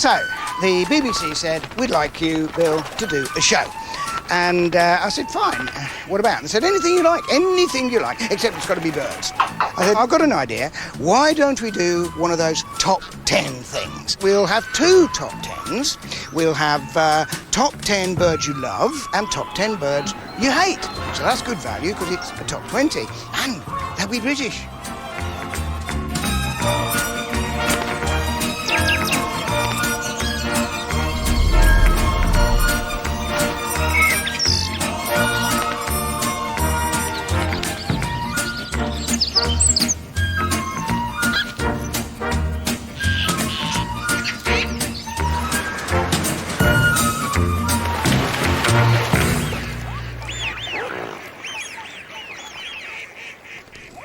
So, the BBC said, we'd like you, Bill, to do a show. And I said, fine, what about? And they said, anything you like, except it's got to be birds. I said, I've got an idea. Why don't we do one of those top 10 things? We'll have 2 top 10s. We'll have top 10 birds you love and top 10 birds you hate. So that's good value because it's a top 20. And they'll be British.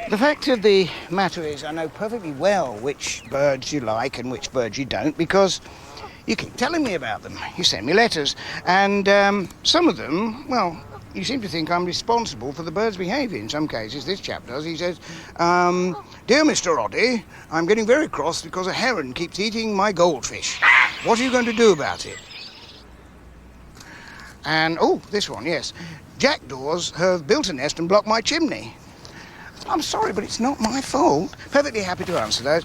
The fact of the matter is I know perfectly well which birds you like and which birds you don't because you keep telling me about them. You send me letters and some of them, well, you seem to think I'm responsible for the bird's behaviour in some cases. This chap does. He says, Dear Mr. Oddie, I'm getting very cross because a heron keeps eating my goldfish. What are you going to do about it? And, oh, this one, yes. Jackdaws have built a nest and blocked my chimney. I'm sorry, but it's not my fault. Perfectly happy to answer those.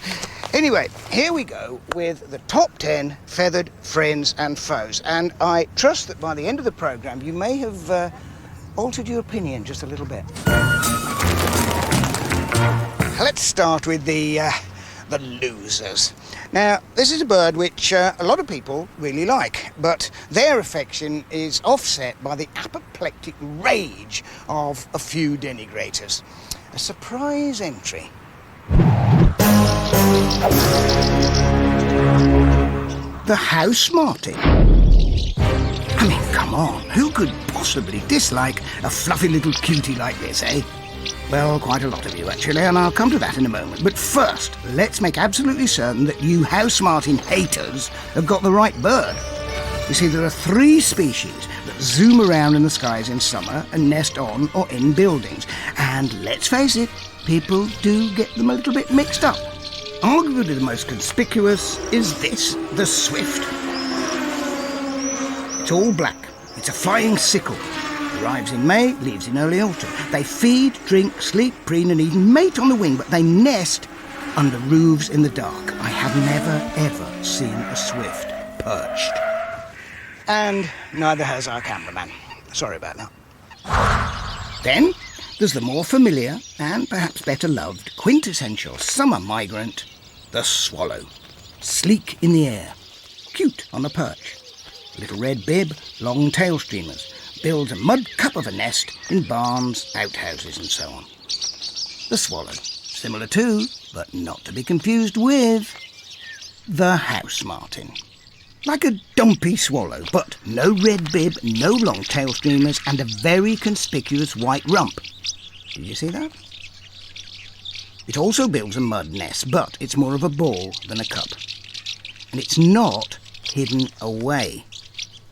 Anyway, here we go with the top 10 feathered friends and foes. And I trust that by the end of the programme, you may have altered your opinion just a little bit. Let's start with the losers. Now, this is a bird which a lot of people really like, but their affection is offset by the apoplectic rage of a few denigrators. A surprise entry. The house martin. I mean, come on, who could possibly dislike a fluffy little cutie like this, eh? Well, quite a lot of you, actually, and I'll come to that in a moment. But first, let's make absolutely certain that you house martin haters have got the right bird. You see, there are 3 species that zoom around in the skies in summer and nest on or in buildings. And let's face it, people do get them a little bit mixed up. Arguably the most conspicuous is this, the swift. It's all black. It's a flying sickle. Arrives in May, leaves in early autumn. They feed, drink, sleep, preen and even mate on the wing, but they nest under roofs in the dark. I have never, ever seen a swift perched. And neither has our cameraman. Sorry about that. Then there's the more familiar and perhaps better loved quintessential summer migrant, the swallow. Sleek in the air, cute on a perch. Little red bib, long tail streamers. Builds a mud cup of a nest in barns, outhouses and so on. The swallow. Similar to, but not to be confused with, the house martin. Like a dumpy swallow, but no red bib, no long tail streamers, and a very conspicuous white rump. Did you see that? It also builds a mud nest, but it's more of a ball than a cup. And it's not hidden away.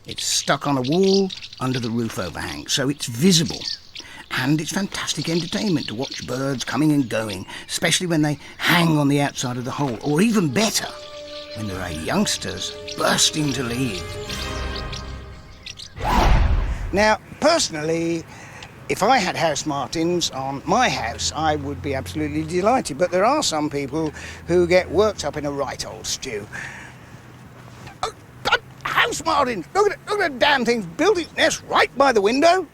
It's stuck on a wall under the roof overhang, so it's visible. And it's fantastic entertainment to watch birds coming and going, especially when they hang on the outside of the hole, or even better, when there are youngsters bursting to leave. Now, personally, if I had house martins on my house, I would be absolutely delighted. But there are some people who get worked up in a right old stew. Oh, house martins! Look at that damn thing. Built its nest right by the window,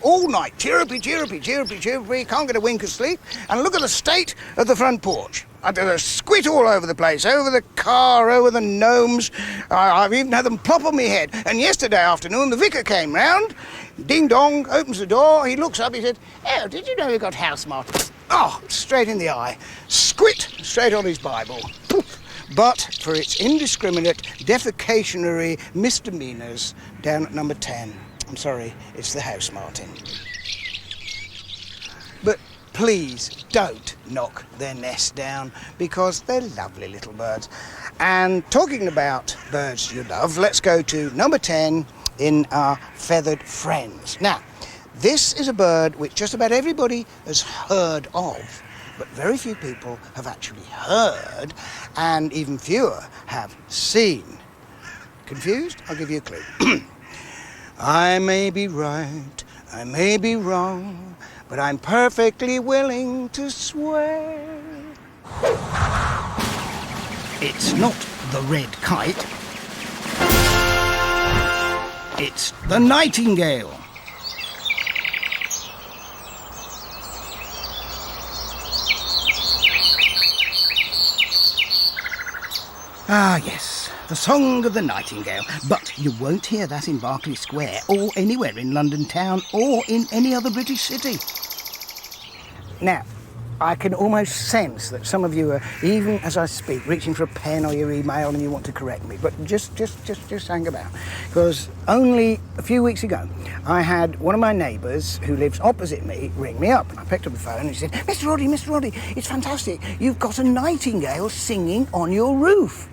all night. Chirrupy, chirrupy, chirrupy, chirrupy. Can't get a wink of sleep. And look at the state of the front porch. There's squid all over the place, over the car, over the gnomes. I've even had them plop on me head. And yesterday afternoon, the vicar came round. Ding dong, opens the door. He looks up, he said, "Oh, did you know you got house martins?" Oh, straight in the eye. Squit, straight on his Bible. Poof. But for its indiscriminate, defecationary misdemeanours down at number 10. I'm sorry, it's the house martin. But please don't knock their nest down because they're lovely little birds. And talking about birds you love, let's go to number 10 in our feathered friends. Now, this is a bird which just about everybody has heard of, but very few people have actually heard, and even fewer have seen. Confused? I'll give you a clue. I may be right, I may be wrong, but I'm perfectly willing to swear. It's not the red kite. It's the nightingale. Ah, yes, the song of the nightingale. But you won't hear that in Berkeley Square, or anywhere in London town, or in any other British city. Now, I can almost sense that some of you are, even as I speak, reaching for a pen or your email and you want to correct me. But just hang about. Because only a few weeks ago, I had one of my neighbours who lives opposite me ring me up. I picked up the phone and he said, Mr. Oddie, it's fantastic. You've got a nightingale singing on your roof.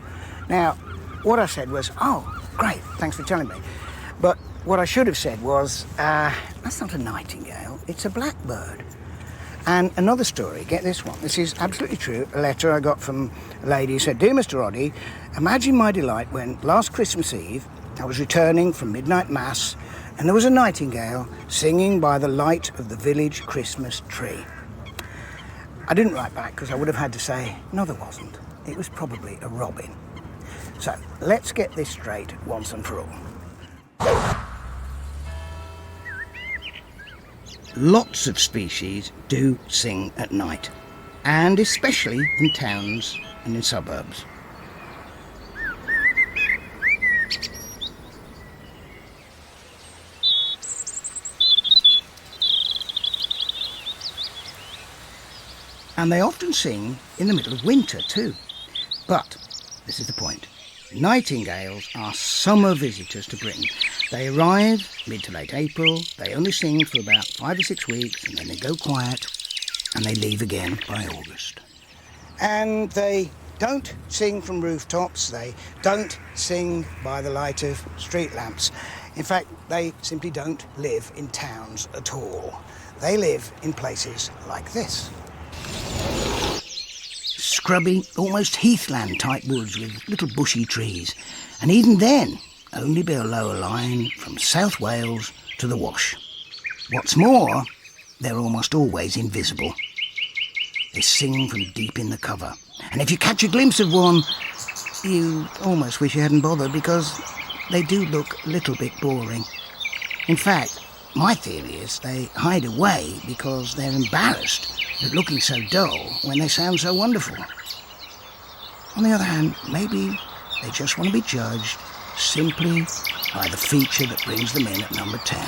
Now, what I said was, oh, great, thanks for telling me. But what I should have said was, that's not a nightingale, it's a blackbird. And another story, get this one, this is absolutely true, a letter I got from a lady who said, Dear Mr. Oddie, imagine my delight when last Christmas Eve I was returning from midnight mass and there was a nightingale singing by the light of the village Christmas tree. I didn't write back because I would have had to say, no there wasn't, it was probably a robin. So let's get this straight once and for all. Lots of species do sing at night, and especially in towns and in suburbs. And they often sing in the middle of winter too. But this is the point. Nightingales are summer visitors to Britain. They arrive mid to late April, they only sing for about 5 or 6 weeks, and then they go quiet, and they leave again by August. And they don't sing from rooftops, they don't sing by the light of street lamps. In fact, they simply don't live in towns at all. They live in places like this. Scrubby, almost heathland-type woods with little bushy trees. And even then, only below a line from South Wales to the Wash. What's more, they're almost always invisible. They sing from deep in the cover. And if you catch a glimpse of one, you almost wish you hadn't bothered because they do look a little bit boring. In fact, my theory is they hide away because they're embarrassed at looking so dull when they sound so wonderful. On the other hand, maybe they just want to be judged simply by the feature that brings them in at number 10.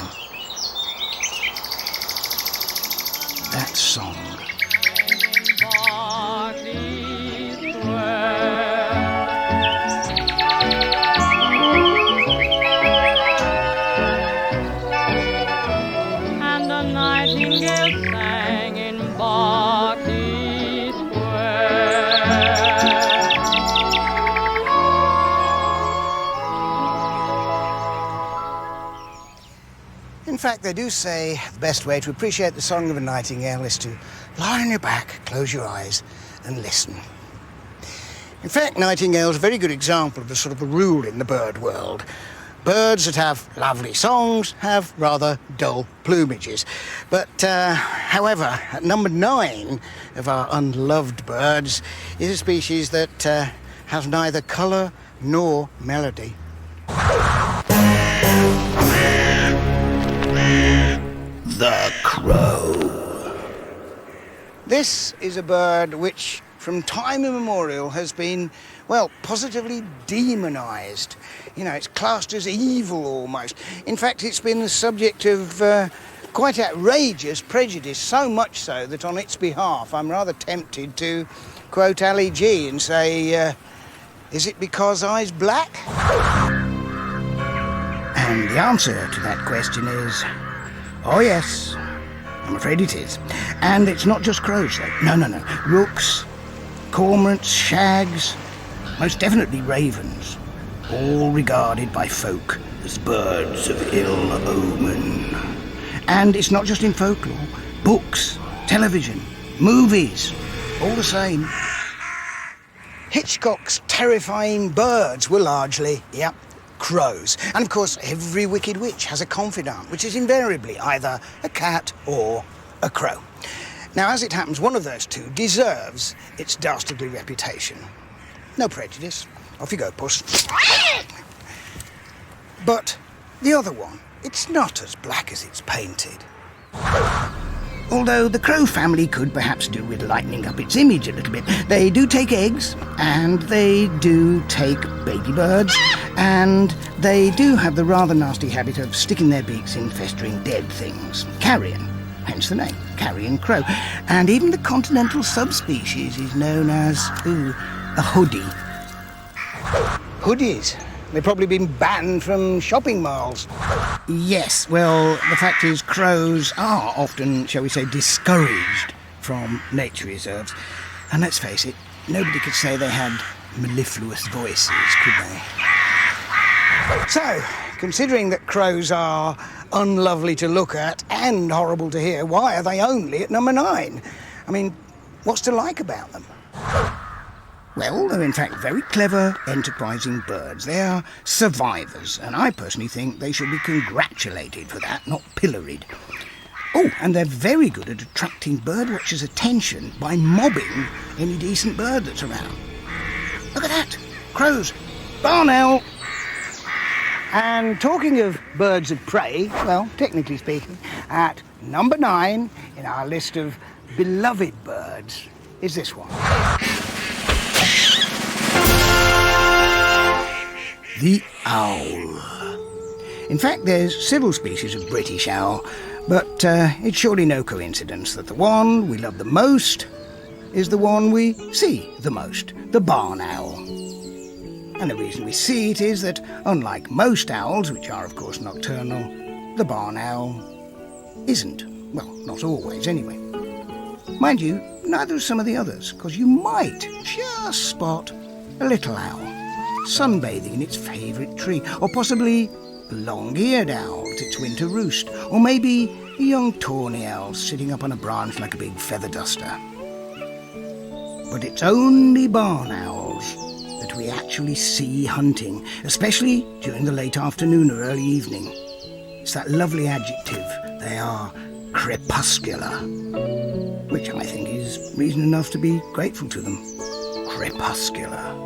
That song. And the nightingale sang in Berkeley Square. In fact, they do say the best way to appreciate the song of a nightingale is to lie on your back, close your eyes and listen. In fact, nightingales are a very good example of a sort of a rule in the bird world. Birds that have lovely songs have rather dull plumages. But, however, at number 9 of our unloved birds is a species that has neither colour nor melody. The crow. This is a bird which, from time immemorial, has been, well, positively demonised. You know, it's classed as evil almost. In fact, it's been the subject of quite outrageous prejudice, so much so that on its behalf I'm rather tempted to quote Ali G and say, is it because I's black? And the answer to that question is, oh yes, I'm afraid it is. And it's not just crows though. No. Rooks, cormorants, shags, most definitely ravens, all regarded by folk as birds of ill omen. And it's not just in folklore. Books, television, movies, all the same. Hitchcock's terrifying birds were largely, crows. And of course, every wicked witch has a confidant, which is invariably either a cat or a crow. Now, as it happens, one of those two deserves its dastardly reputation. No prejudice. Off you go, puss. But the other one, it's not as black as it's painted. Although the crow family could perhaps do with lightening up its image a little bit. They do take eggs, and they do take baby birds, and they do have the rather nasty habit of sticking their beaks in festering dead things. Carrion, hence the name, carrion crow. And even the continental subspecies is known as, a hoodie. Hoodies. They've probably been banned from shopping malls. Yes, well, the fact is crows are often, shall we say, discouraged from nature reserves. And let's face it, nobody could say they had mellifluous voices, could they? So, considering that crows are unlovely to look at and horrible to hear, why are they only at number 9? I mean, what's to like about them? Well, they're in fact very clever, enterprising birds. They are survivors, and I personally think they should be congratulated for that, not pilloried. Oh, and they're very good at attracting birdwatchers' attention by mobbing any decent bird that's around. Look at that! Crows! Barn owl! And talking of birds of prey, well, technically speaking, at number 9 in our list of beloved birds is this one. The owl. In fact, there's several species of British owl, but it's surely no coincidence that the one we love the most is the one we see the most, the barn owl. And the reason we see it is that, unlike most owls, which are of course nocturnal, the barn owl isn't. Well, not always anyway. Mind you, neither are some of the others, because you might just spot a little owl sunbathing in its favourite tree, or possibly a long-eared owl at its winter roost, or maybe a young tawny owl sitting up on a branch like a big feather duster. But it's only barn owls that we actually see hunting, especially during the late afternoon or early evening. It's that lovely adjective, they are crepuscular, which I think is reason enough to be grateful to them. Crepuscular.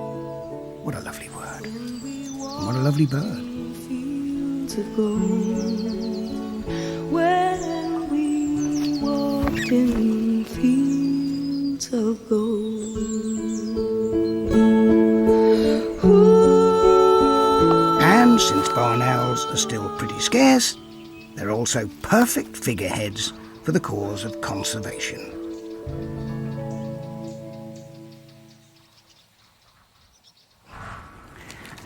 What a lovely word. And what a lovely bird. Fields of gold, when we walked in fields of gold. And since barn owls are still pretty scarce, they're also perfect figureheads for the cause of conservation.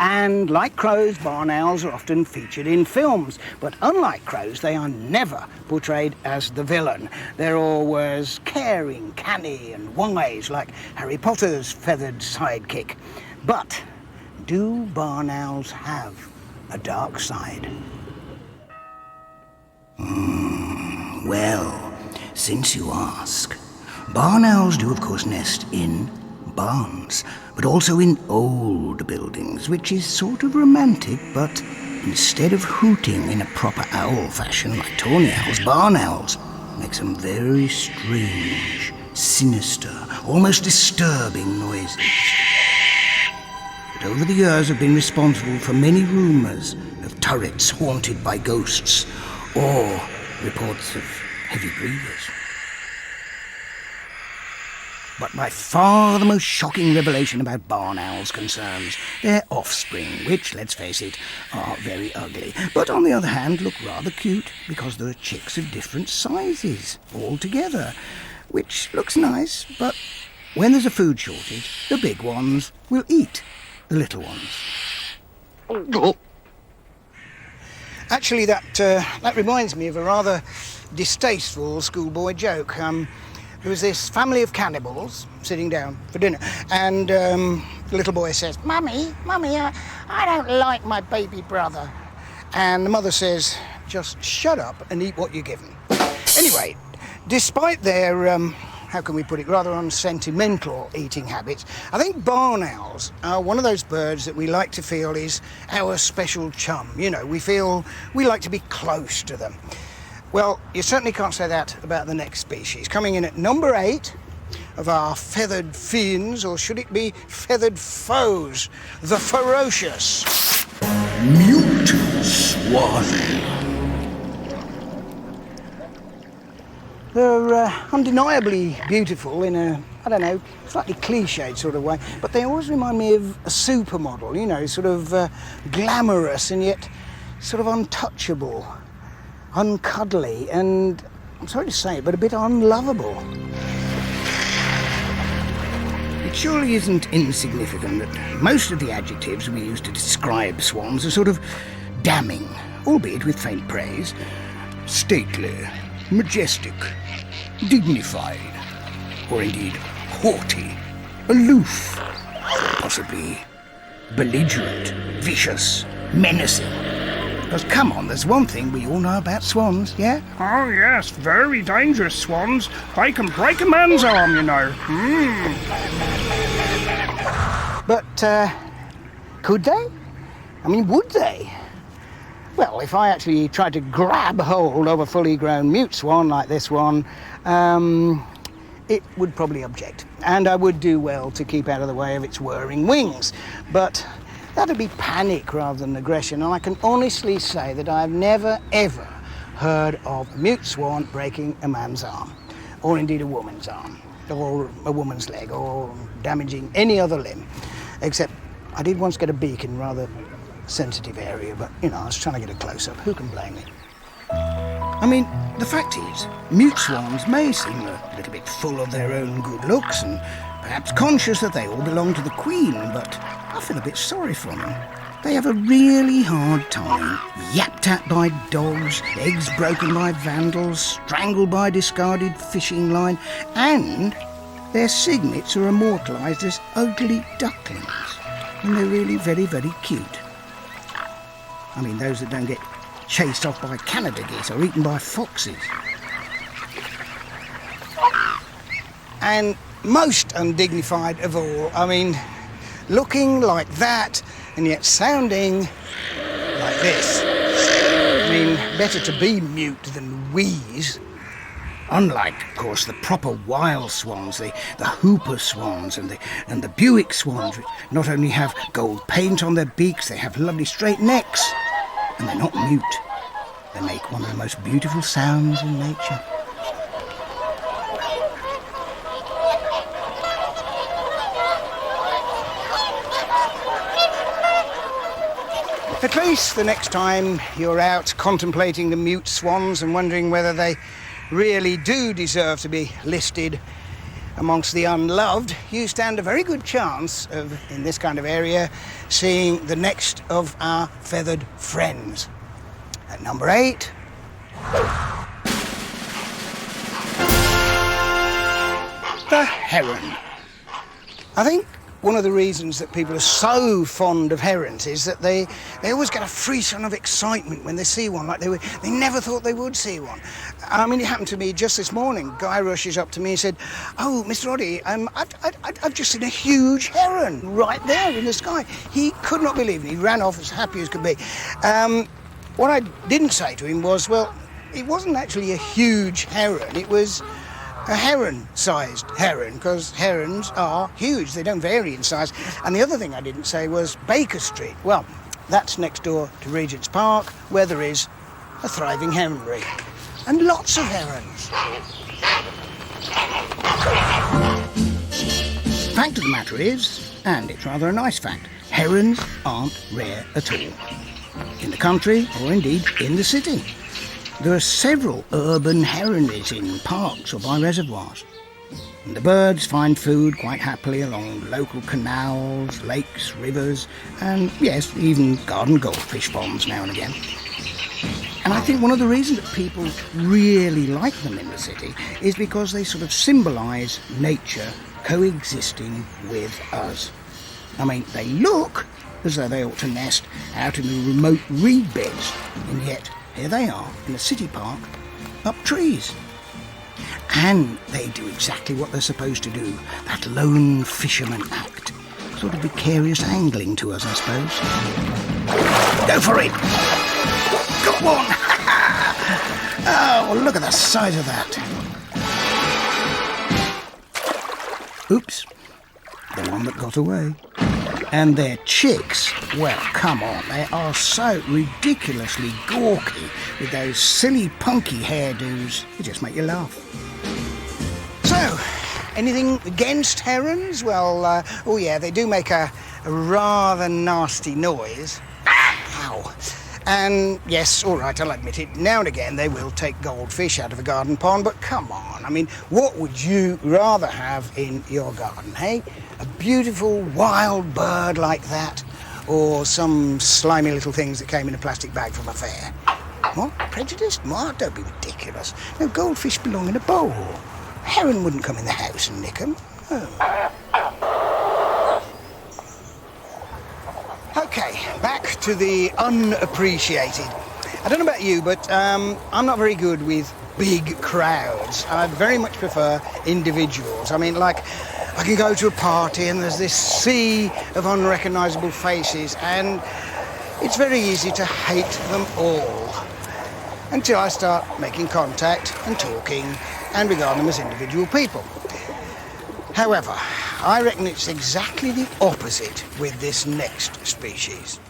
And like crows, barn owls are often featured in films. But unlike crows, they are never portrayed as the villain. They're always caring, canny and wise, like Harry Potter's feathered sidekick. But do barn owls have a dark side? Well, since you ask, barn owls do of course nest in barns, but also in old buildings, which is sort of romantic, but instead of hooting in a proper owl fashion like tawny owls, barn owls make some very strange, sinister, almost disturbing noises. But over the years have been responsible for many rumours of turrets haunted by ghosts, or reports of heavy breathers. But by far the most shocking revelation about barn owls concerns their offspring, which, let's face it, are very ugly. But on the other hand, look rather cute, because there are chicks of different sizes altogether, which looks nice, but when there's a food shortage, the big ones will eat the little ones. Actually, that reminds me of a rather distasteful schoolboy joke. There was this family of cannibals sitting down for dinner, and the little boy says, Mummy, I don't like my baby brother. And the mother says, just shut up and eat what you're given. Anyway, despite their how can we put it, rather unsentimental eating habits, I think barn owls are one of those birds that we like to feel is our special chum. You know, we like to be close to them. Well, you certainly can't say that about the next species. Coming in at number 8 of our feathered fiends, or should it be feathered foes, the ferocious mute swan. They're undeniably beautiful in a, I don't know, slightly cliched sort of way, but they always remind me of a supermodel, you know, sort of glamorous and yet sort of untouchable, uncuddly, and, I'm sorry to say it, but a bit unlovable. It surely isn't insignificant that most of the adjectives we use to describe swans are sort of damning, albeit with faint praise. Stately, majestic, dignified, or indeed haughty, aloof, possibly belligerent, vicious, menacing. Because come on, there's one thing we all know about swans, yeah? Oh yes, very dangerous swans. They can break a man's arm, you know. But, could they? I mean, would they? Well, if I actually tried to grab hold of a fully grown mute swan like this one, it would probably object. And I would do well to keep out of the way of its whirring wings. But that'd be panic rather than aggression, and I can honestly say that I've never, ever heard of a mute swan breaking a man's arm, or indeed a woman's arm, or a woman's leg, or damaging any other limb, except I did once get a beak in a rather sensitive area, but, you know, I was trying to get a close-up. Who can blame me? I mean, the fact is, mute swans may seem a little bit full of their own good looks and perhaps conscious that they all belong to the Queen, but I feel a bit sorry for them. They have a really hard time, yapped at by dogs, eggs broken by vandals, strangled by discarded fishing line, and their cygnets are immortalised as ugly ducklings, and they're really very, very cute. I mean, those that don't get chased off by Canada geese or eaten by foxes. And most undignified of all, I mean, looking like that and yet sounding like this. I mean, better to be mute than wheeze. Unlike, of course, the proper wild swans, the hooper swans and the Buick swans, which not only have gold paint on their beaks, they have lovely straight necks, and they're not mute. They make one of the most beautiful sounds in nature. At least the next time you're out contemplating the mute swans and wondering whether they really do deserve to be listed amongst the unloved, you stand a very good chance of, in this kind of area, seeing the next of our feathered friends. At number 8... the heron. I think one of the reasons that people are so fond of herons is that they always get a frisson of excitement when they see one, like they never thought they would see one. I mean, it happened to me just this morning. Guy rushes up to me and said, "Oh, Mr. Oddie, I've just seen a huge heron right there in the sky." He could not believe it. He ran off as happy as could be. What I didn't say to him was, well, it wasn't actually a huge heron. It was a heron-sized heron, because herons are huge. They don't vary in size. And the other thing I didn't say was Baker Street. Well, that's next door to Regent's Park, where there is a thriving heronry. And lots of herons. Fact of the matter is, and it's rather a nice fact, herons aren't rare at all. In the country, or indeed in the city. There are several urban heronries in parks or by reservoirs. And the birds find food quite happily along local canals, lakes, rivers, and, yes, even garden goldfish ponds now and again. And I think one of the reasons that people really like them in the city is because they sort of symbolise nature coexisting with us. I mean, they look as though they ought to nest out in the remote reed beds, and yet here they are in a city park, up trees. And they do exactly what they're supposed to do. That lone fisherman act. Sort of vicarious angling to us, I suppose. Go for it! Got one! Oh, look at the size of that. Oops. The one that got away. And their chicks, well, come on, they are so ridiculously gawky with those silly punky hairdos. They just make you laugh. So, anything against herons? Well, oh yeah, they do make a rather nasty noise. Ow. And yes, all right, I'll admit it, now and again they will take goldfish out of a garden pond, but come on, I mean, what would you rather have in your garden, hey? A beautiful wild bird like that, or some slimy little things that came in a plastic bag from a fair? What? Prejudiced? What? Don't be ridiculous. No, goldfish belong in a bowl. A heron wouldn't come in the house and nick them. Oh. Okay, back to the unappreciated. I don't know about you, but I'm not very good with big crowds. I very much prefer individuals. I mean, like, I can go to a party and there's this sea of unrecognisable faces, and it's very easy to hate them all until I start making contact and talking and regard them as individual people. However, I reckon it's exactly the opposite with this next species.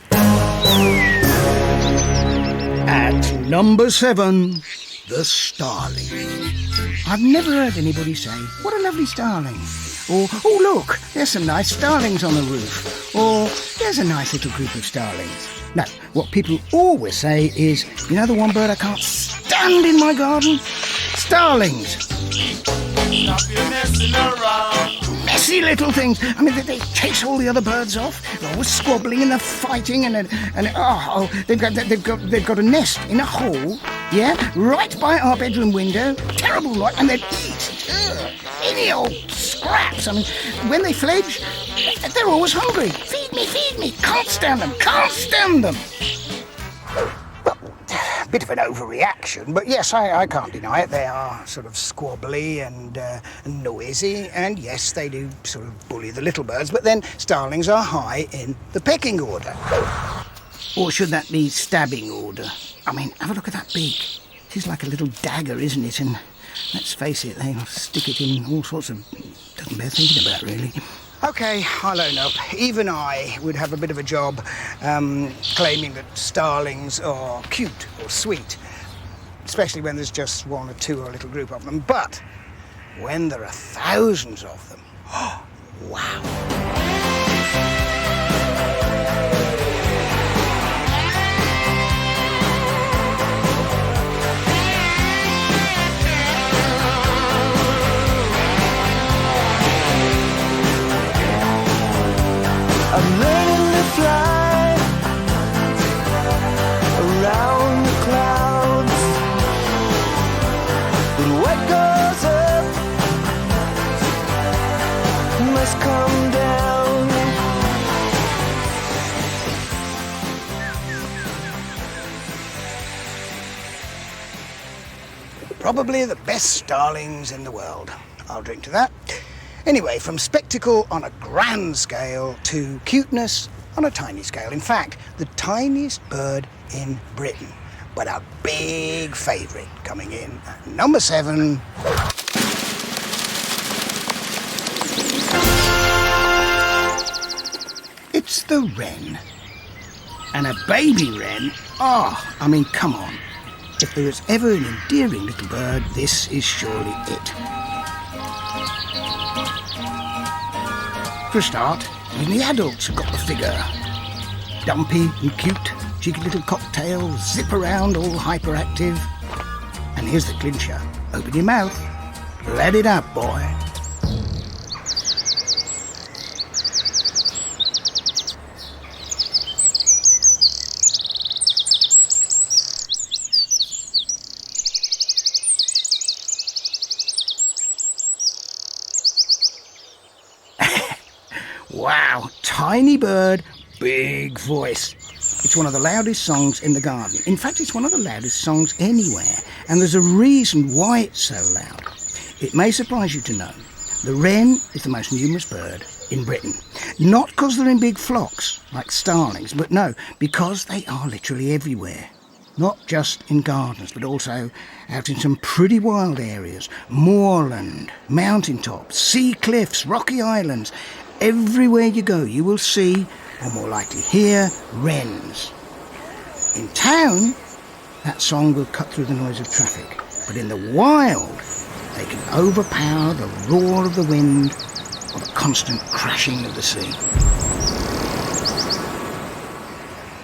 At number 7, the starling. I've never heard anybody say, what a lovely starling. Or, oh look, there's some nice starlings on the roof. Or, there's a nice little group of starlings. No, what people always say is, you know the one bird I can't stand in my garden? Starlings. Stop your messing around. Messy little things. I mean, they chase all the other birds off. They're always squabbling and they're fighting they've got a nest in a hole, yeah, right by our bedroom window. Terrible lot, and they'd eat any old scraps. I mean, when they fledge, they're always hungry. Feed me. Can't stand them. Bit of an overreaction, but yes, I can't deny it. They are sort of squabbly and noisy, and yes, they do sort of bully the little birds, but then starlings are high in the pecking order. Or should that be stabbing order? I mean, have a look at that beak. It is like a little dagger, isn't it? And let's face it, they'll stick it in all sorts of... doesn't bear thinking about, really. OK, I'll own up. Even I would have a bit of a job claiming that starlings are cute or sweet, especially when there's just one or two or a little group of them. But when there are thousands of them, oh, wow. I'm learning to fly around the clouds, but what goes up must come down. Probably the best starlings in the world. I'll drink to that. Anyway, from spectacle on a grand scale to cuteness on a tiny scale. In fact, the tiniest bird in Britain, but a big favourite coming in at number 7. It's the wren. And a baby wren, I mean, come on. If there is ever an endearing little bird, this is surely it. For a start, even the adults have got the figure. Dumpy and cute, cheeky little cocktail, zip around, all hyperactive. And here's the clincher. Open your mouth. Let it out, boy. Wow, tiny bird, big voice. It's one of the loudest songs in the garden. In fact, it's one of the loudest songs anywhere. And there's a reason why it's so loud. It may surprise you to know the wren is the most numerous bird in Britain. Not because they're in big flocks like starlings, but no, because they are literally everywhere. Not just in gardens, but also out in some pretty wild areas. Moorland, mountaintops, sea cliffs, rocky islands. Everywhere you go, you will see, or more likely hear, wrens. In town, that song will cut through the noise of traffic. But in the wild, they can overpower the roar of the wind or the constant crashing of the sea.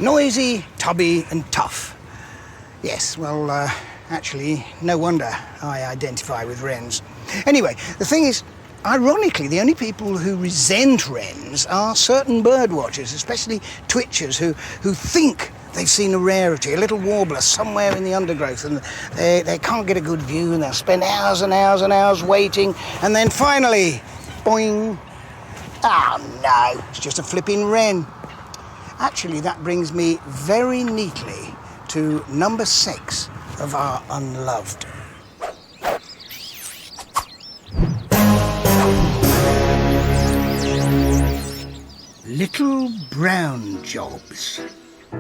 Noisy, tubby and tough. Yes, well, actually, no wonder I identify with wrens. Anyway, the thing is, ironically, the only people who resent wrens are certain bird watchers, especially twitchers who think they've seen a rarity, a little warbler somewhere in the undergrowth, and they can't get a good view, and they'll spend hours and hours and hours waiting, and then finally, boing. Oh no, it's just a flipping wren. Actually, that brings me very neatly to number 6 of our unloved. Little brown jobs.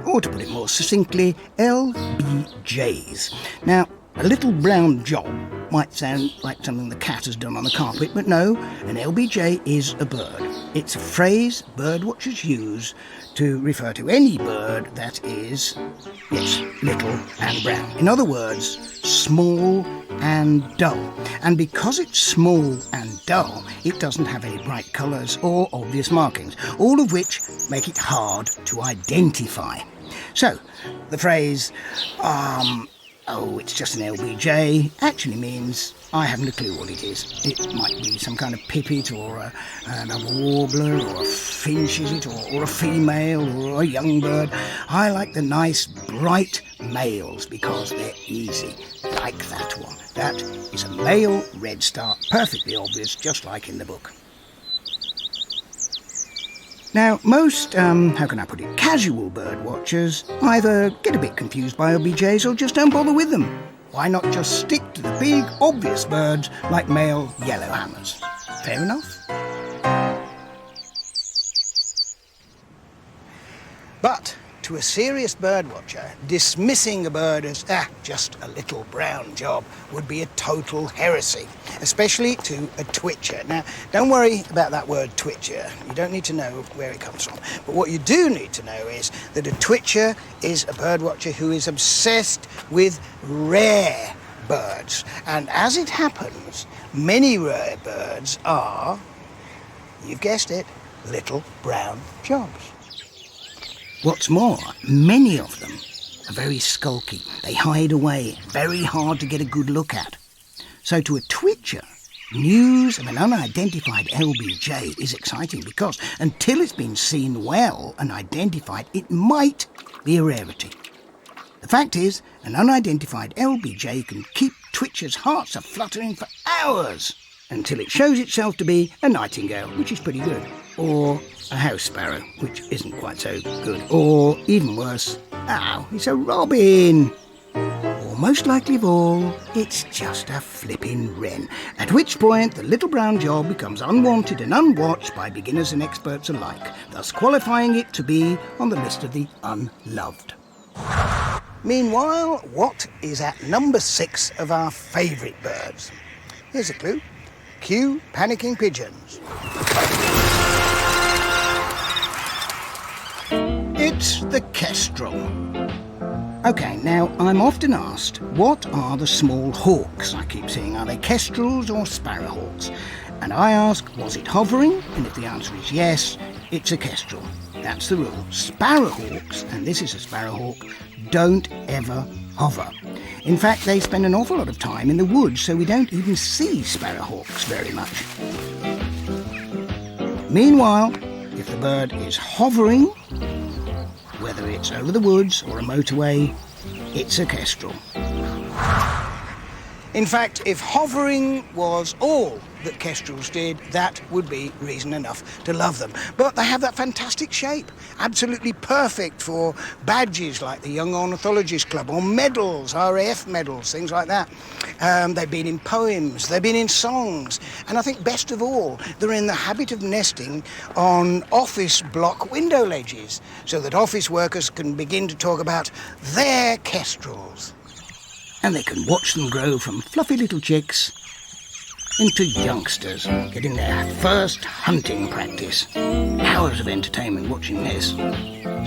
Or to put it more succinctly, LBJs. Now, a little brown job might sound like something the cat has done on the carpet, but no, an LBJ is a bird. It's a phrase bird watchers use to refer to any bird that is, yes, little and brown. In other words, small and dull. And because it's small and dull, it doesn't have any bright colours or obvious markings, all of which make it hard to identify. So, the phrase, oh, it's just an LBJ, actually means I haven't a clue what it is. It might be some kind of pipit or another warbler or a finch, is it, or a female or a young bird. I like the nice, bright males because they're easy, like that one. That is a male redstart, perfectly obvious, just like in the book. Now, most, how can I put it, casual bird watchers either get a bit confused by LBJs or just don't bother with them. Why not just stick to the big, obvious birds like male yellowhammers? Fair enough? But to a serious bird watcher, dismissing a bird as, just a little brown job would be a total heresy, especially to a twitcher. Now, don't worry about that word twitcher. You don't need to know where it comes from. But what you do need to know is that a twitcher is a bird watcher who is obsessed with rare birds. And as it happens, many rare birds are, you've guessed it, little brown jobs. What's more, many of them are very skulky. They hide away, very hard to get a good look at. So to a twitcher, news of an unidentified LBJ is exciting because until it's been seen well and identified, it might be a rarity. The fact is, an unidentified LBJ can keep twitchers' hearts a-fluttering for hours until it shows itself to be a nightingale, which is pretty good, or a house sparrow, which isn't quite so good, or even worse, it's a robin. Or most likely of all, it's just a flipping wren, at which point the little brown job becomes unwanted and unwatched by beginners and experts alike, thus qualifying it to be on the list of the unloved. Meanwhile, what is at number 6 of our favourite birds? Here's a clue. Cue panicking pigeons. It's the kestrel. OK, now I'm often asked, what are the small hawks I keep seeing? Are they kestrels or sparrowhawks? And I ask, was it hovering? And if the answer is yes, it's a kestrel. That's the rule. Sparrowhawks, and this is a sparrowhawk, don't ever hover. In fact, they spend an awful lot of time in the woods, so we don't even see sparrowhawks very much. Meanwhile, if the bird is hovering, whether it's over the woods or a motorway, it's a kestrel. In fact, if hovering was all that kestrels did, that would be reason enough to love them. But they have that fantastic shape, absolutely perfect for badges like the Young Ornithologist Club, or medals, RAF medals, things like that. They've been in poems, they've been in songs, and I think best of all, they're in the habit of nesting on office block window ledges, so that office workers can begin to talk about their kestrels. And they can watch them grow from fluffy little chicks into youngsters, getting their first hunting practice. Hours of entertainment watching this.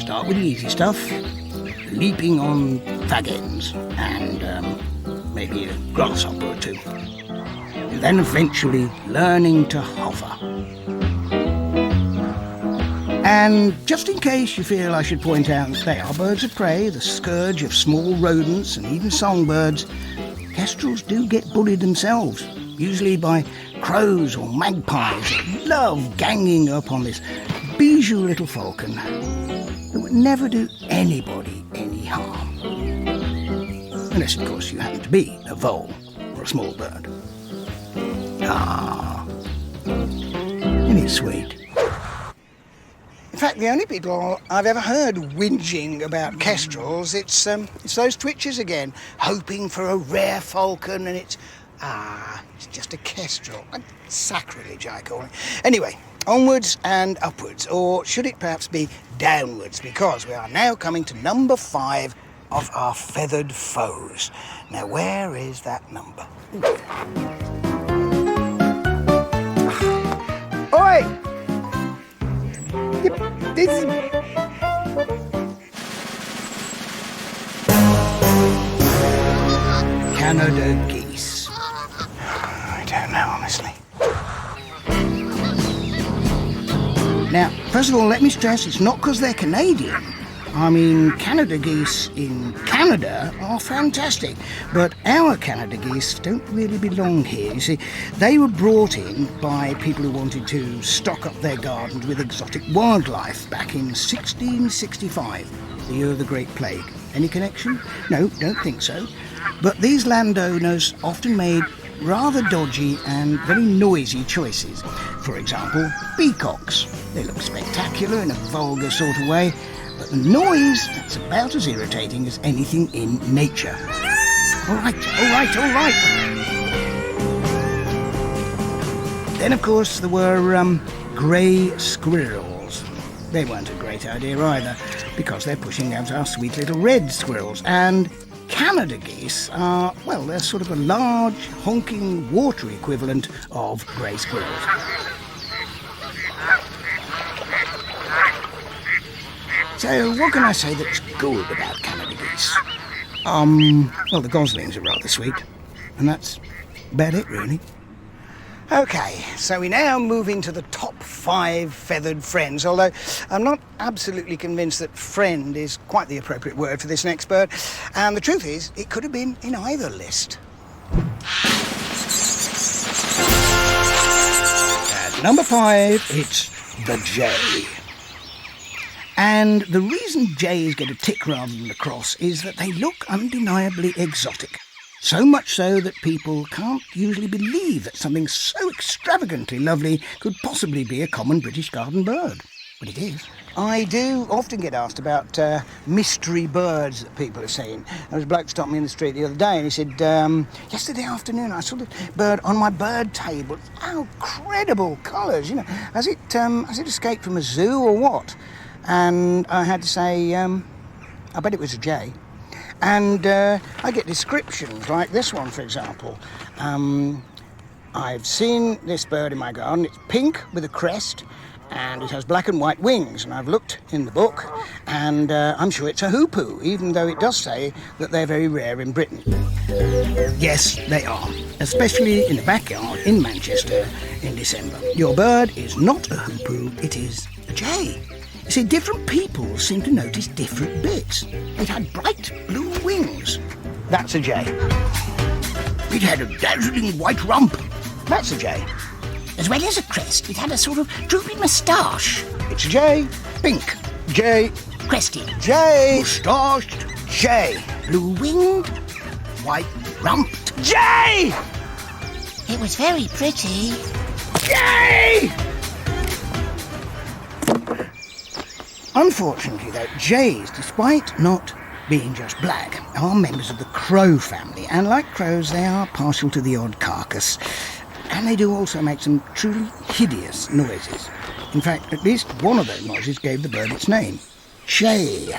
Start with the easy stuff, leaping on fag ends, and maybe a grasshopper or two. And then eventually learning to hover. And just in case you feel I should point out that they are birds of prey, the scourge of small rodents and even songbirds, kestrels do get bullied themselves, usually by crows or magpies that love ganging up on this bijou little falcon that would never do anybody any harm. Unless, of course, you happen to be a vole or a small bird. Ah, isn't it sweet? In fact, the only people I've ever heard whinging about kestrels, it's those twitchers again, hoping for a rare falcon, and it's just a kestrel. Sacrilege, I call it. Anyway, onwards and upwards, or should it perhaps be downwards, because we are now coming to number 5 of our feathered foes. Now, where is that number? Oi! This... Canada geese. I don't know, honestly. Now, first of all, let me stress it's not because they're Canadian. I mean, Canada geese in Canada are fantastic, but our Canada geese don't really belong here. You see, they were brought in by people who wanted to stock up their gardens with exotic wildlife back in 1665, the year of the Great Plague. Any connection? No, don't think so. But these landowners often made rather dodgy and very noisy choices. For example, peacocks. They look spectacular in a vulgar sort of way, but the noise, that's about as irritating as anything in nature. All right. Then, of course, there were grey squirrels. They weren't a great idea either, because they're pushing out our sweet little red squirrels. And Canada geese are, well, they're sort of a large, honking water equivalent of grey squirrels. So, what can I say that's good about Canada geese? Well, the goslings are rather sweet, and that's about it, really. OK, so we now move into the top 5 feathered friends, although I'm not absolutely convinced that friend is quite the appropriate word for this next bird, and the truth is, it could have been in either list. At number 5, it's the jay. And the reason jays get a tick rather than a cross is that they look undeniably exotic. So much so that people can't usually believe that something so extravagantly lovely could possibly be a common British garden bird. But it is. I do often get asked about mystery birds that people have seen. There was a bloke stopped me in the street the other day and he said, yesterday afternoon I saw the bird on my bird table. How incredible colours, you know. Has it escaped from a zoo or what? And I had to say, I bet it was a jay. And I get descriptions like this one, for example. I've seen this bird in my garden. It's pink with a crest, and it has black and white wings. And I've looked in the book, and I'm sure it's a hoopoo, even though it does say that they're very rare in Britain. Yes, they are, especially in the backyard in Manchester in December. Your bird is not a hoopoo, it is a jay. You see, different people seem to notice different bits. It had bright blue wings. That's a jay. It had a dazzling white rump. That's a jay. As well as a crest, it had a sort of drooping moustache. It's a jay. Pink. Jay. Crested. Jay. Moustached. Jay. Blue-winged. White rumped. Jay! It was very pretty. Jay! Unfortunately, though, jays, despite not being just black, are members of the crow family, and like crows, they are partial to the odd carcass, and they do also make some truly hideous noises. In fact, at least one of those noises gave the bird its name, jay.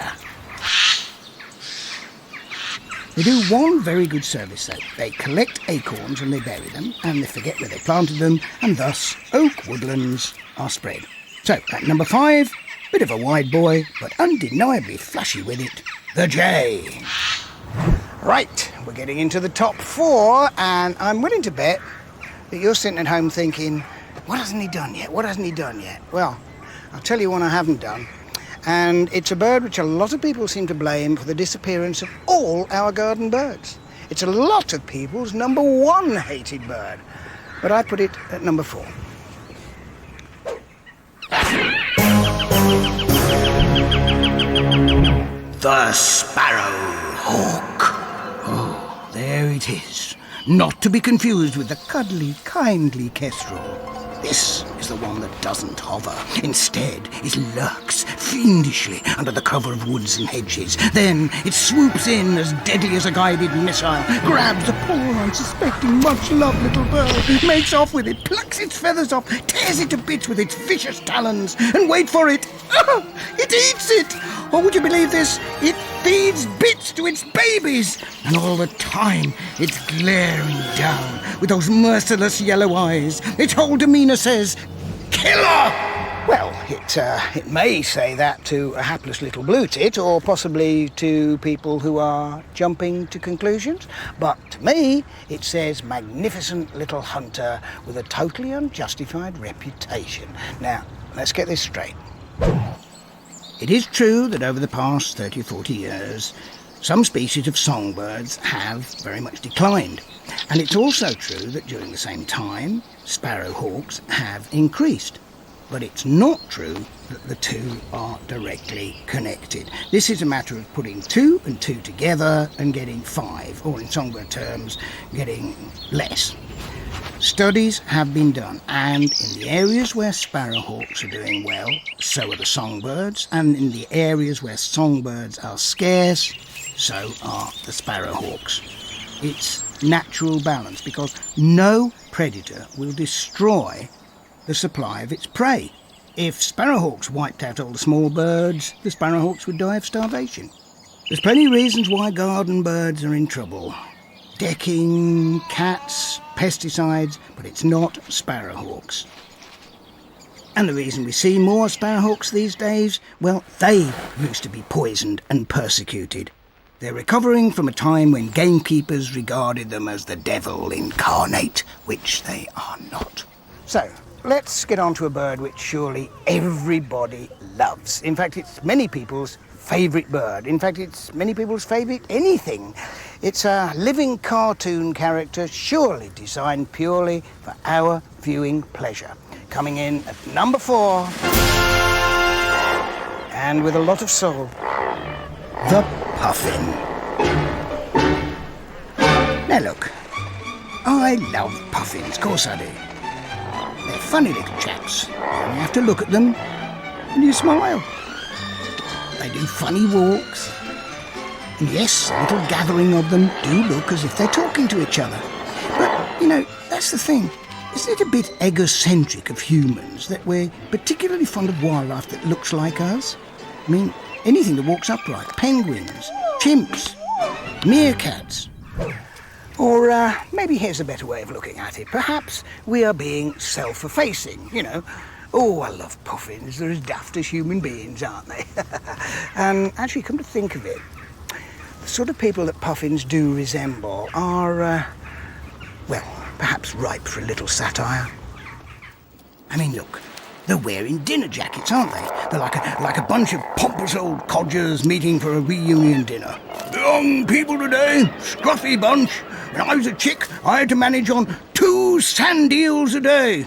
They do one very good service, though. They collect acorns and they bury them, and they forget where they planted them, and thus oak woodlands are spread. So, at number 5, bit of a wide boy, but undeniably flashy with it, the jay. Right, we're getting into the top 4, and I'm willing to bet that you're sitting at home thinking, what hasn't he done yet? What hasn't he done yet? Well, I'll tell you one I haven't done. And it's a bird which a lot of people seem to blame for the disappearance of all our garden birds. It's a lot of people's number 1 hated bird. But I put it at number 4. The sparrowhawk. Oh, there it is. Not to be confused with the cuddly, kindly kestrel. This is the one that doesn't hover. Instead, it lurks fiendishly under the cover of woods and hedges. Then it swoops in as deadly as a guided missile, grabs a poor, unsuspecting, much-loved little bird, makes off with it, plucks its feathers off, tears it to bits with its vicious talons, and wait for it, it eats it! Or would you believe this? It feeds bits to its babies, and all the time it's glaring down with those merciless yellow eyes. Its whole demeanour says, "Killer!" Well, it may say that to a hapless little blue tit, or possibly to people who are jumping to conclusions, but to me it says magnificent little hunter with a totally unjustified reputation. Now, let's get this straight. It is true that over the past 30 or 40 years, some species of songbirds have very much declined. And it's also true that during the same time, sparrowhawks have increased. But it's not true that the two are directly connected. This is a matter of putting 2 and 2 together and getting 5, or in songbird terms, getting less. Studies have been done, and in the areas where sparrowhawks are doing well, so are the songbirds, and in the areas where songbirds are scarce, so are the sparrowhawks. It's natural balance, because no predator will destroy the supply of its prey. If sparrowhawks wiped out all the small birds, the sparrowhawks would die of starvation. There's plenty of reasons why garden birds are in trouble. Decking, cats, pesticides, but it's not sparrowhawks. And the reason we see more sparrowhawks these days, well, they used to be poisoned and persecuted. They're recovering from a time when gamekeepers regarded them as the devil incarnate, which they are not. So, let's get on to a bird which surely everybody loves. In fact, it's many people's favourite bird. In fact, it's many people's favourite anything. It's a living cartoon character, surely designed purely for our viewing pleasure. Coming in at number 4, and with a lot of soul, the puffin. Now look, I love puffins, of course I do. They're funny little chaps. You only have to look at them and you smile. They do funny walks. And yes, a little gathering of them do look as if they're talking to each other. But, you know, that's the thing. Isn't it a bit egocentric of humans that we're particularly fond of wildlife that looks like us? I mean, anything that walks upright. Penguins, chimps, meerkats. Or maybe here's a better way of looking at it. Perhaps we are being self-effacing, you know. Oh, I love puffins. They're as daft as human beings, aren't they? And actually, come to think of it, the sort of people that puffins do resemble are, well, perhaps ripe for a little satire. I mean, look, they're wearing dinner jackets, aren't they? They're like a bunch of pompous old codgers meeting for a reunion dinner. Young people today, scruffy bunch. When I was a chick, I had to manage on 2 sand eels a day.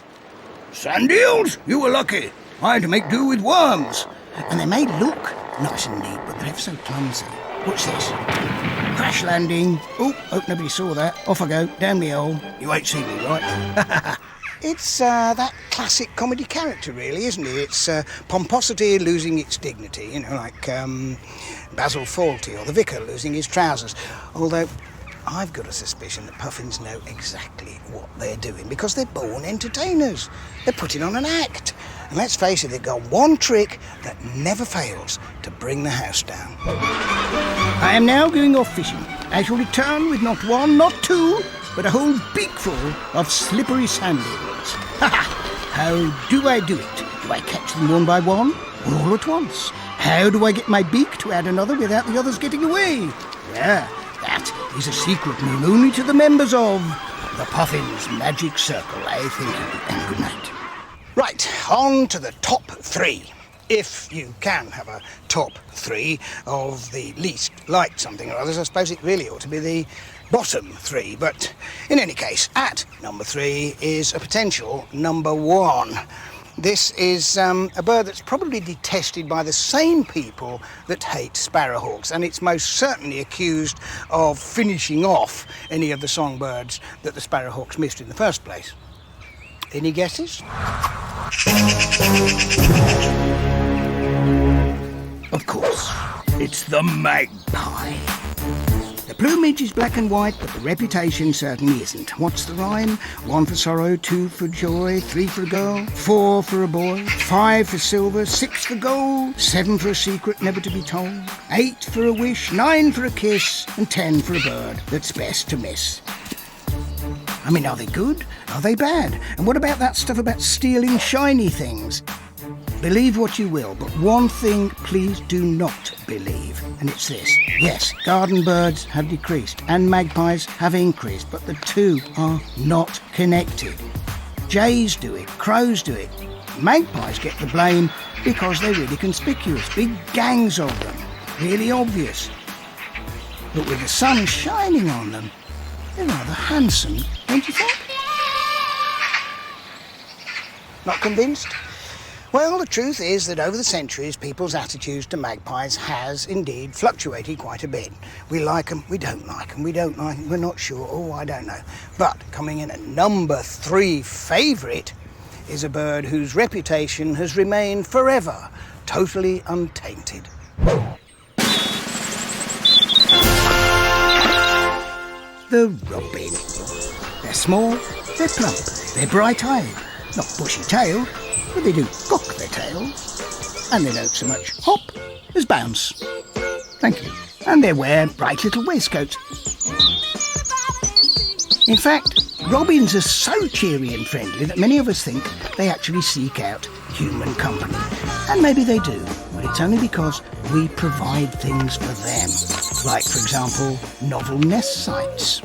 Sand eels? You were lucky. I had to make do with worms. And they may look nice and neat, but they're ever so clumsy. What's this? Crash landing. Oh, hope nobody saw that. Off I go, down the hole. You ain't seen me, right? It's that classic comedy character, really, isn't it? It's pomposity losing its dignity, you know, like Basil Fawlty or the vicar losing his trousers. Although I've got a suspicion that puffins know exactly what they're doing because they're born entertainers. They're putting on an act. And let's face it, they've got one trick that never fails to bring the house down. I am now going off fishing. I shall return with not one, not two, but a whole beakful of slippery sand eels. How do I do it? Do I catch them one by one or all at once? How do I get my beak to add another without the others getting away? Well, that is a secret known only to the members of the Puffin's Magic Circle. I thank you and good night. Right, on to the top three. If you can have a top three of the least liked something or others, I suppose it really ought to be the bottom three. But in any case, at number 3 is a potential number 1. This is a bird that's probably detested by the same people that hate sparrowhawks, and it's most certainly accused of finishing off any of the songbirds that the sparrowhawks missed in the first place. Any guesses? Of course, it's the magpie. The plumage is black and white, but the reputation certainly isn't. What's the rhyme? 1 for sorrow, 2 for joy, 3 for a girl, 4 for a boy, 5 for silver, 6 for gold, 7 for a secret never to be told, 8 for a wish, 9 for a kiss, and 10 for a bird that's best to miss. I mean, are they good? Are they bad? And what about that stuff about stealing shiny things? Believe what you will, but one thing please do not believe, and it's this. Yes, garden birds have decreased and magpies have increased, but the two are not connected. Jays do it, crows do it. Magpies get the blame because they're really conspicuous, big gangs of them, really obvious. But with the sun shining on them, they're rather handsome, don't you think? Not convinced? Well, the truth is that over the centuries, people's attitudes to magpies has indeed fluctuated quite a bit. We like them, we don't like them, we don't like them, we're not sure, oh, I don't know. But coming in at number 3 favourite is a bird whose reputation has remained forever totally untainted. The robin. They're small, they're plump, they're bright-eyed, not bushy-tailed, but they do cock their tails, and they don't so much hop as bounce. Thank you. And they wear bright little waistcoats. In fact, robins are so cheery and friendly that many of us think they actually seek out human company. And maybe they do, but it's only because we provide things for them. Like, for example, novel nest sites.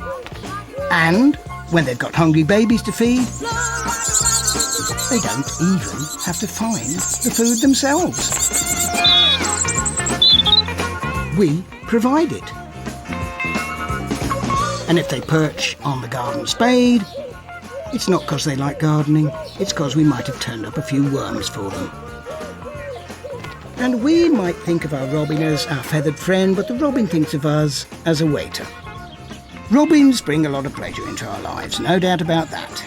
And when they've got hungry babies to feed, they don't even have to find the food themselves. We provide it. And if they perch on the garden spade, it's not because they like gardening, it's because we might have turned up a few worms for them. And we might think of our robin as our feathered friend, but the robin thinks of us as a waiter. Robins bring a lot of pleasure into our lives, no doubt about that.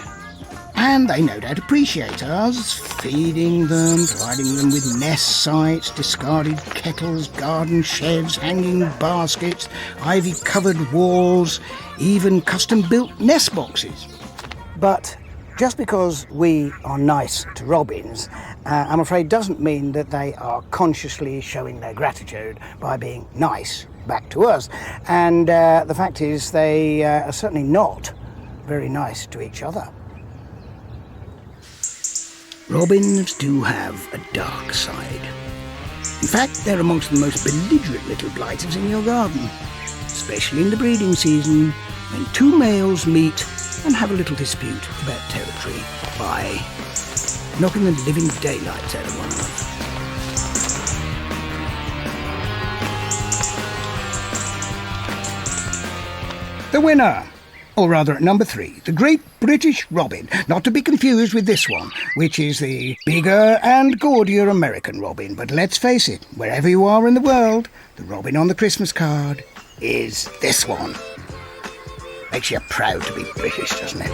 And they no doubt appreciate us, feeding them, providing them with nest sites, discarded kettles, garden sheds, hanging baskets, ivy-covered walls, even custom-built nest boxes. But just because we are nice to robins, I'm afraid doesn't mean that they are consciously showing their gratitude by being nice back to us. And the fact is they are certainly not very nice to each other. Robins do have a dark side. In fact, they're amongst the most belligerent little blighters in your garden, especially in the breeding season, when 2 males meet and have a little dispute about territory by knocking the living daylights out of one another. The winner Or rather, at number 3, the Great British Robin, not to be confused with this one, which is the bigger and gaudier American robin. But let's face it, wherever you are in the world, the robin on the Christmas card is this one. Makes you proud to be British, doesn't it?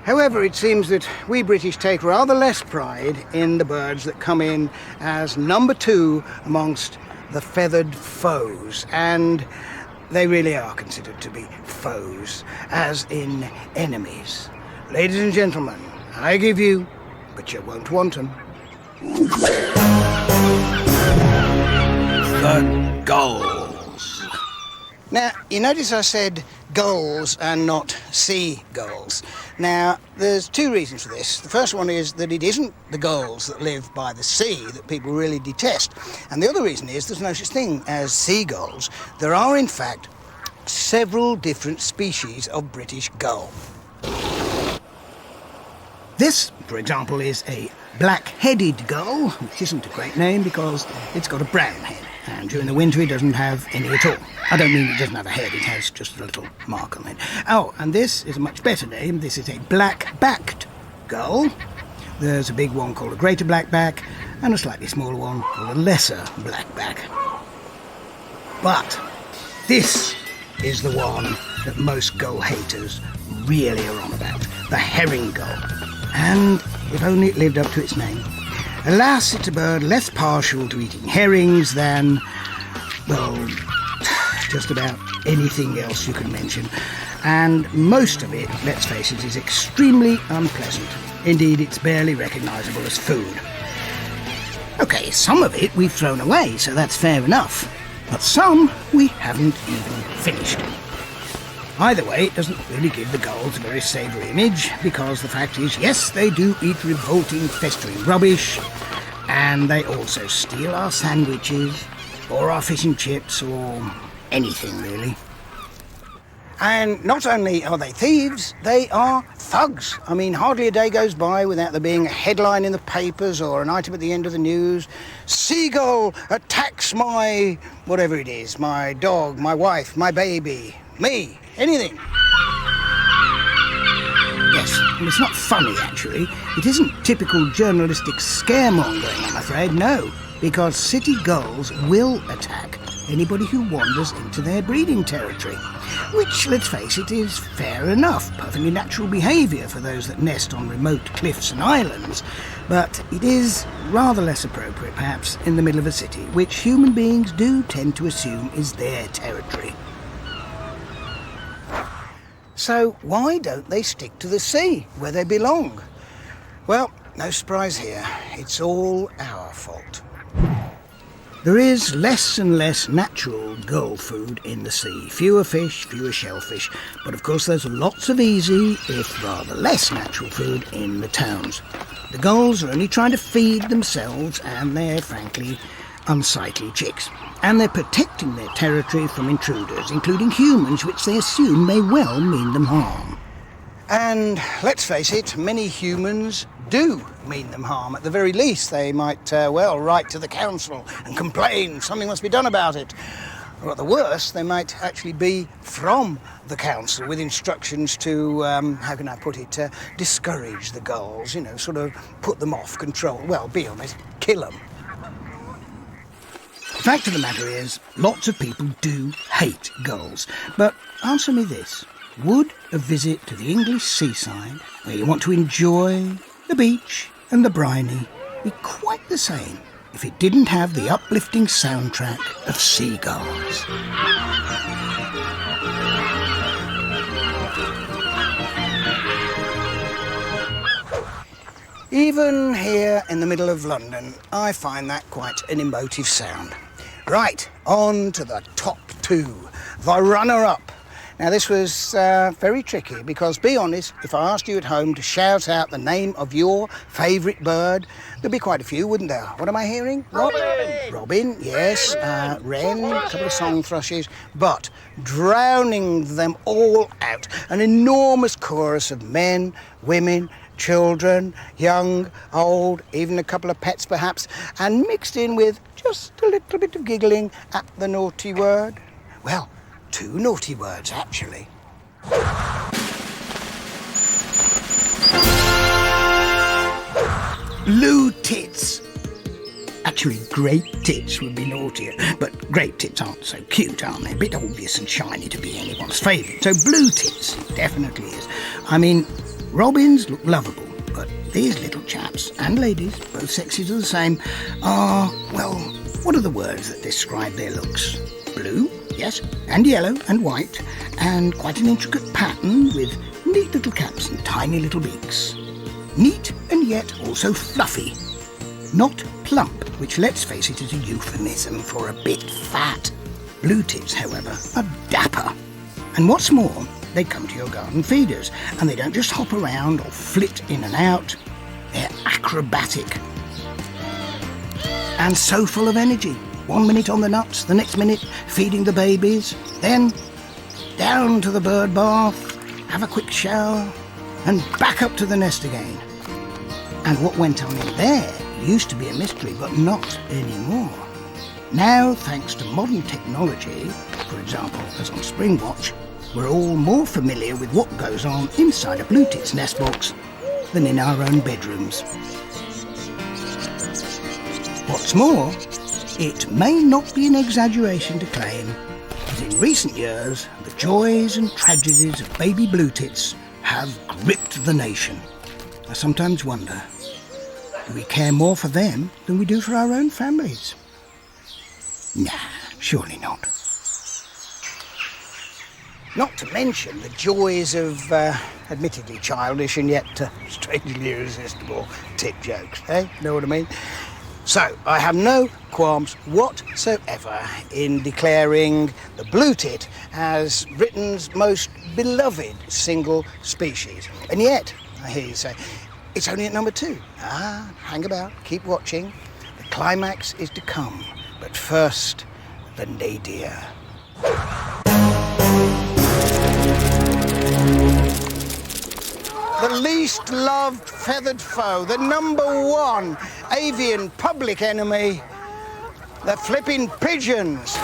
However, it seems that we British take rather less pride in the birds that come in as number 2 amongst the feathered foes, and they really are considered to be foes, as in enemies. Ladies and gentlemen, I give you, but you won't want 'em, the gulls. Now, you notice I said gulls and not seagulls. Now, there's 2 reasons for this. The first one is that it isn't the gulls that live by the sea that people really detest. And the other reason is there's no such thing as seagulls. There are, in fact, several different species of British gull. This, for example, is a black-headed gull, which isn't a great name because it's got a brown head. And during the winter it doesn't have any at all. I don't mean it doesn't have a head, it has just a little mark on it. Oh, and this is a much better name. This is a black-backed gull. There's a big one called a greater blackback and a slightly smaller one called a lesser blackback. But this is the one that most gull haters really are on about, the herring gull. And if only it lived up to its name. Alas, it's a bird less partial to eating herrings than, well, just about anything else you can mention. And most of it, let's face it, is extremely unpleasant. Indeed, it's barely recognisable as food. OK, some of it we've thrown away, so that's fair enough. But some we haven't even finished. Either way, it doesn't really give the gulls a very savoury image, because the fact is, yes, they do eat revolting, festering rubbish, and they also steal our sandwiches, or our fish and chips, or anything, really. And not only are they thieves, they are thugs. I mean, hardly a day goes by without there being a headline in the papers or an item at the end of the news. Seagull attacks my, whatever it is, my dog, my wife, my baby, me. Anything. Yes, and it's not funny, actually. It isn't typical journalistic scaremongering, I'm afraid, no. Because city gulls will attack anybody who wanders into their breeding territory. Which, let's face it, is fair enough. Perfectly natural behaviour for those that nest on remote cliffs and islands. But it is rather less appropriate, perhaps, in the middle of a city, which human beings do tend to assume is their territory. So why don't they stick to the sea, where they belong? Well, no surprise here. It's all our fault. There is less and less natural gull food in the sea. Fewer fish, fewer shellfish. But of course there's lots of easy, if rather less natural food in the towns. The gulls are only trying to feed themselves, and they're frankly unsightly chicks. And they're protecting their territory from intruders, including humans, which they assume may well mean them harm. And let's face it, many humans do mean them harm. At the very least, they might, write to the council and complain. Something must be done about it. Or at the worst, they might actually be from the council with instructions to, discourage the gulls, sort of put them off control. Well, be honest, kill them. The fact of the matter is, lots of people do hate gulls. But answer me this. Would a visit to the English seaside, where you want to enjoy the beach and the briny, be quite the same if it didn't have the uplifting soundtrack of seagulls? Even here in the middle of London, I find that quite an emotive sound. Right, on to the top 2, the runner-up. Now, this was very tricky because, be honest, if I asked you at home to shout out the name of your favourite bird, there'd be quite a few, wouldn't there? What am I hearing? Robin! Robin, yes. Wren, a couple of song thrushes. But drowning them all out, an enormous chorus of men, women, children, young, old, even a couple of pets perhaps, and mixed in with just a little bit of giggling at the naughty word. Well, 2 naughty words, actually. Blue tits. Actually, great tits would be naughtier, but great tits aren't so cute, aren't they? A bit obvious and shiny to be anyone's favourite. So blue tits, it definitely is. I mean, robins look lovable, but these little chaps, and ladies, both sexes are the same, are, well, what are the words that describe their looks? Blue, yes, and yellow and white, and quite an intricate pattern with neat little caps and tiny little beaks. Neat and yet also fluffy. Not plump, which, let's face it, is a euphemism for a bit fat. Blue tits, however, are dapper. And what's more, they come to your garden feeders, and they don't just hop around or flit in and out. They're acrobatic. And so full of energy. 1 minute on the nuts, the next minute feeding the babies, then down to the bird bath, have a quick shower, and back up to the nest again. And what went on in there used to be a mystery, but not anymore. Now, thanks to modern technology, for example, as on Springwatch, we're all more familiar with what goes on inside a blue tit's nest box than in our own bedrooms. What's more, it may not be an exaggeration to claim that in recent years, the joys and tragedies of baby blue tits have gripped the nation. I sometimes wonder, do we care more for them than we do for our own families? Nah, surely not. Not to mention the joys of, admittedly childish and yet strangely irresistible tit jokes, eh? Know what I mean? So, I have no qualms whatsoever in declaring the blue tit as Britain's most beloved single species. And yet, I hear you say, it's only at number 2. Hang about, keep watching. The climax is to come, but first, the nadir. The least loved feathered foe, the number 1 avian public enemy, the flipping pigeons.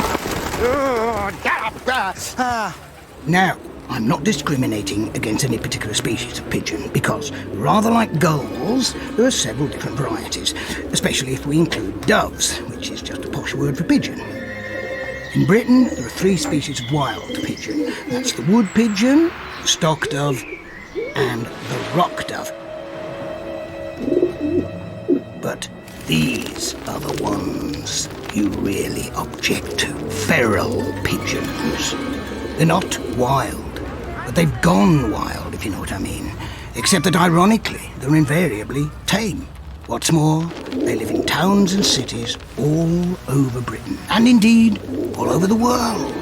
Now, I'm not discriminating against any particular species of pigeon because, rather like gulls, there are several different varieties, especially if we include doves, which is just a posh word for pigeon. In Britain, there are 3 species of wild pigeon. That's the wood pigeon, the stock dove, and the rock dove. But these are the ones you really object to. Feral pigeons. They're not wild, but they've gone wild, if you know what I mean. Except that, ironically, they're invariably tame. What's more, they live in towns and cities all over Britain, and indeed all over the world.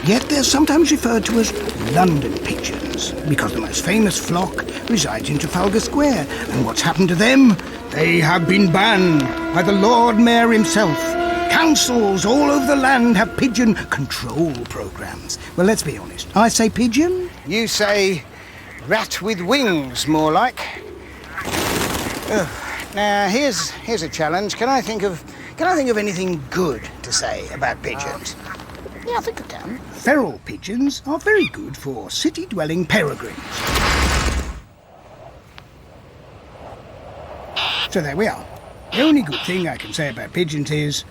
Yet they're sometimes referred to as London pigeons, because the most famous flock resides in Trafalgar Square. And what's happened to them? They have been banned by the Lord Mayor himself. Councils all over the land have pigeon control programmes. Well, let's be honest. I say pigeon, you say rat with wings, more like. Now, here's a challenge. Can I think of anything good to say about pigeons? Yeah, I think I can. Feral pigeons are very good for city-dwelling peregrines. So there we are. The only good thing I can say about pigeons is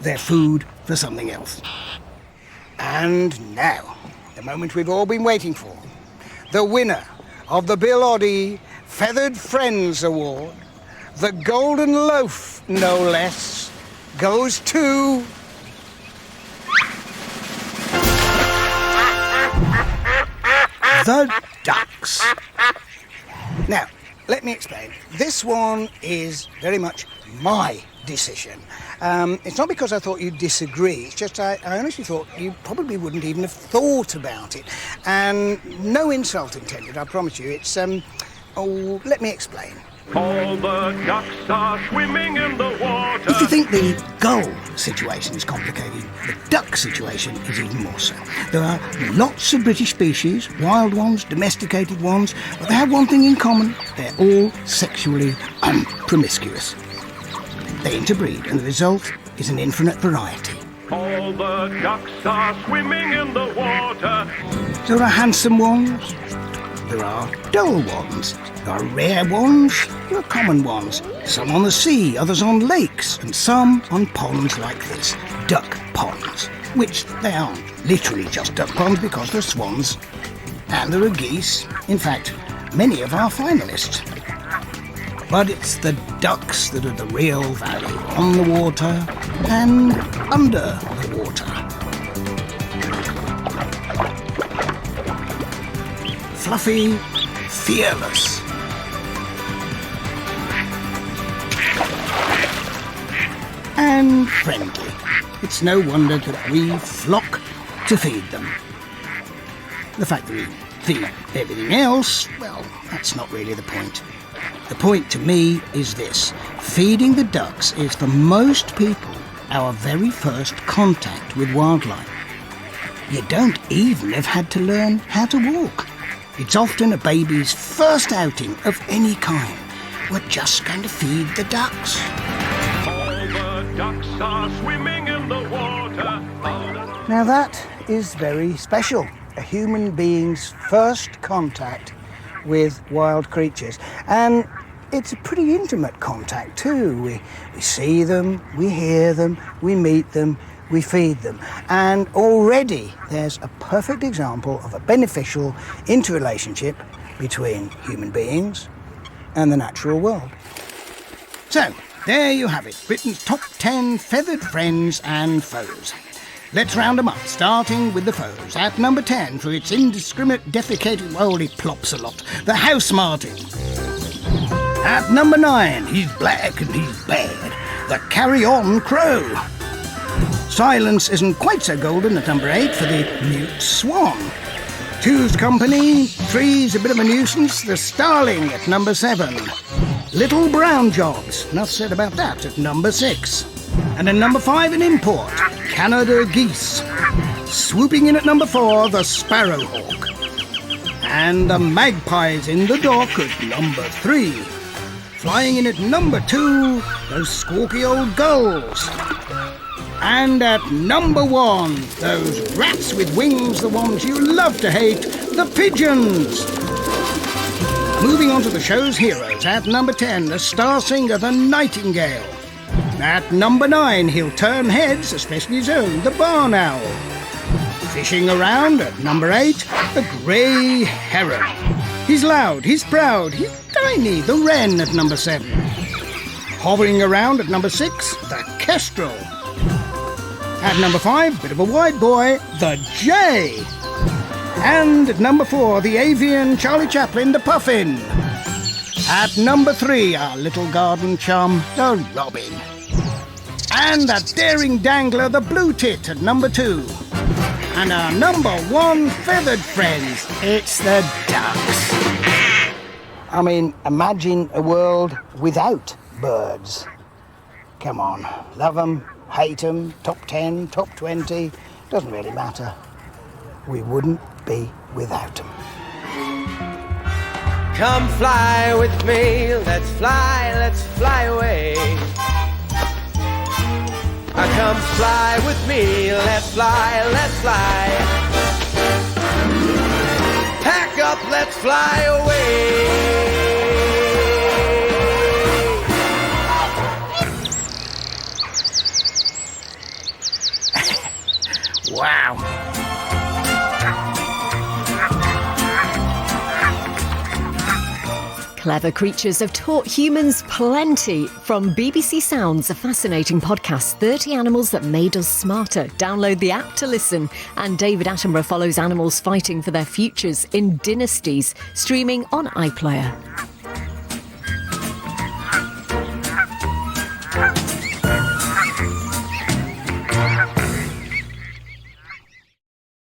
they're food for something else. And now, the moment we've all been waiting for. The winner of the Bill Oddie Feathered Friends Award, the Golden Loaf, no less, goes to... the ducks. Now, let me explain. This one is very much my decision. It's not because I thought you'd disagree, it's just I honestly thought you probably wouldn't even have thought about it. And no insult intended, I promise you. It's, let me explain. All the ducks are swimming in the water. If you think the gull situation is complicated, the duck situation is even more so. There are lots of British species, wild ones, domesticated ones, but they have one thing in common. They're all sexually promiscuous. They interbreed, and the result is an infinite variety. All the ducks are swimming in the water. There are handsome ones, there are dull ones, there are rare ones, there are common ones, some on the sea, others on lakes, and some on ponds like this, duck ponds, which they aren't literally just duck ponds because there are swans and there are geese, in fact, many of our finalists. But it's the ducks that are the real value, on the water and under the water. Fluffy, fearless. And friendly. It's no wonder that we flock to feed them. The fact that we feed everything else, well, that's not really the point. The point to me is this. Feeding the ducks is for most people our very first contact with wildlife. You don't even have had to learn how to walk. It's often a baby's first outing of any kind. We're just going to feed the ducks. All the ducks are swimming in the water. Now that is very special. A human being's first contact with wild creatures. And it's a pretty intimate contact too. We see them, we hear them, we meet them, we feed them. And already there's a perfect example of a beneficial interrelationship between human beings and the natural world. So, there you have it, Britain's top 10 feathered friends and foes. Let's round them up, starting with the foes. At number 10, for its indiscriminate defecating, well, he plops a lot, the house martin. At number 9, he's black and he's bad, the carry-on crow. Silence isn't quite so golden at number 8 for the mute swan. Two's company, three's a bit of a nuisance, the starling at number 7. Little brown jobs, enough said about that, at number 6. And at number 5, an import, Canada geese. Swooping in at number 4, the sparrowhawk. And the magpies in the dock at number 3. Flying in at number 2, those squawky old gulls. And at number 1, those rats with wings, the ones you love to hate, the pigeons. Moving on to the show's heroes. At number 10, the star singer, the nightingale. At number 9, he'll turn heads, especially his own, the barn owl. Fishing around at number 8, the grey heron. He's loud, he's proud, he's tiny, the wren at number 7. Hovering around at number 6, the kestrel. At number 5, bit of a wide boy, the jay. And at number 4, the avian Charlie Chaplin, the puffin. At number 3, our little garden chum, the robin. And that daring dangler, the blue tit, at number 2. And our number 1 feathered friends, it's the ducks. I mean, imagine a world without birds. Come on, love them, hate them, top 10, top 20, doesn't really matter. We wouldn't be without them. Come fly with me, let's fly away. Come fly with me, let's fly. Pack up, let's fly away. Wow. Clever creatures have taught humans plenty. From BBC Sounds, a fascinating podcast, 30 Animals That Made Us Smarter. Download the app to listen. And David Attenborough follows animals fighting for their futures in Dynasties, streaming on iPlayer.